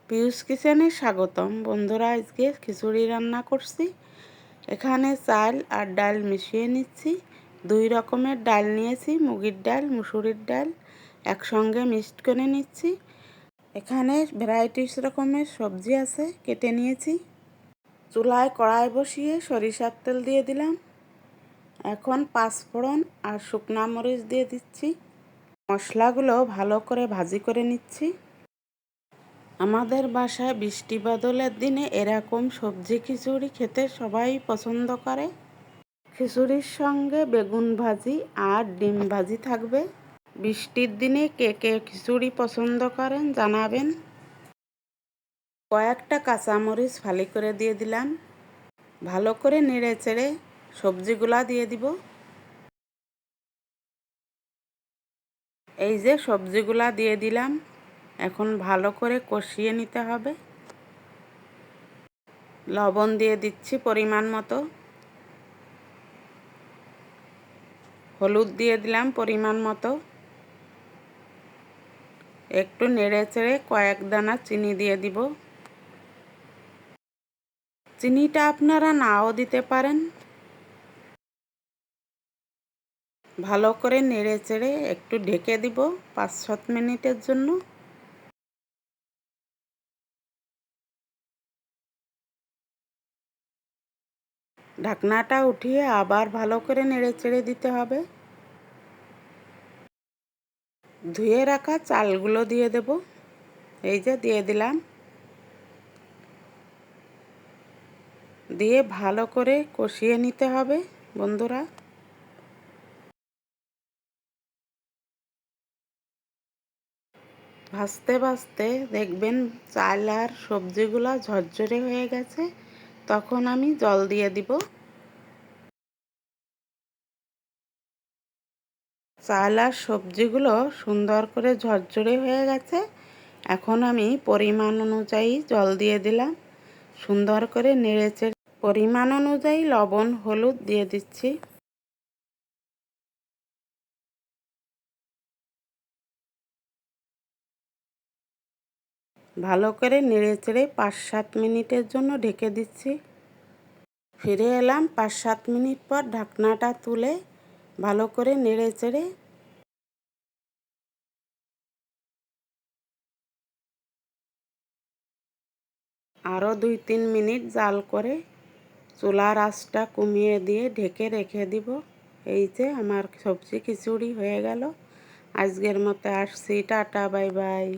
পিউস কিচেনে স্বাগতম বন্ধুরা। আজকে খিচুড়ি রান্না করছি। এখানে চাল আর ডাল মিশিয়ে নিচ্ছি। 2 রকমের ডাল নিয়েছি, মুগের ডাল, মুসুরির ডাল একসঙ্গে মিক্সড করে নিচ্ছি। এখানে ভ্যারাইটিস রকমের সবজি আছে, কেটে নিয়েছি। চুলায় কড়াই বসিয়ে সরিষার তেল দিয়ে দিলাম। এখন 5 ফোড়ন আর শুকনা মরিচ দিয়ে দিচ্ছি। মশলাগুলো ভালো করে ভাজি করে নিচ্ছি। আমাদের বাসায় বৃষ্টি বাদলের দিনে এরকম সবজি খিচুড়ি খেতে সবাই পছন্দ করে। খিচুড়ির সঙ্গে বেগুন ভাজি আর ডিম ভাজি থাকবে। বৃষ্টির দিনে কে কে খিচুড়ি পছন্দ করেন জানাবেন। কয়েকটা কাঁচামরিচ ফালি করে দিয়ে দিলাম। ভালো করে নেড়ে চেড়ে সবজিগুলা দিয়ে দিব। এই যে সবজিগুলা দিয়ে দিলাম। এখন ভালো করে কষিয়ে নিতে হবে। লবণ দিয়ে দিচ্ছি পরিমাণ মতো, হলুদ দিয়ে দিলাম পরিমাণ মতো, একটু নেড়ে চেড়ে কয়েক দানা চিনি দিয়ে দিব। চিনিটা আপনারা নাও দিতে পারেন। ভালো করে নেড়ে চেড়ে একটু ঢেকে দিব 5-7 মিনিটের জন্য। ঢাকনাটা উঠিয়ে আবার ভালো করে নেড়ে চেড়ে দিতে হবে। ধুয়ে রাখা চালগুলো দিয়ে দেব। এই যে দিয়ে দিলাম। দিয়ে ভালো করে কষিয়ে নিতে হবে বন্ধুরা। ভাজতে ভাজতে দেখবেন চাল আর সবজিগুলো ঝরঝরে হয়ে গেছে। তখন আমি জল দিয়ে দিব। চাল আর সবজিগুলো সুন্দর করে ঝরঝরে হয়ে গেছে। এখন আমি পরিমাণ অনুযায়ী জল দিয়ে দিলাম। সুন্দর করে নেড়েচেড়ে পরিমাণ অনুযায়ী লবণ হলুদ দিয়ে দিচ্ছি। ভালো করে নেড়েচেড়ে 5-7 মিনিটের জন্য ঢেকে দিচ্ছি। ফিরে এলাম 5-7 মিনিট পর। ঢাকনাটা তুলে ভালো করে নেড়েচেড়ে আরও 2-3 মিনিট জাল করে চুলার আঁচটা কমিয়ে দিয়ে ঢেকে রেখে দিব। এই যে আমার সবজি খিচুড়ি হয়ে গেল। আজকের মতো আসছি, টাটা, বাই বাই।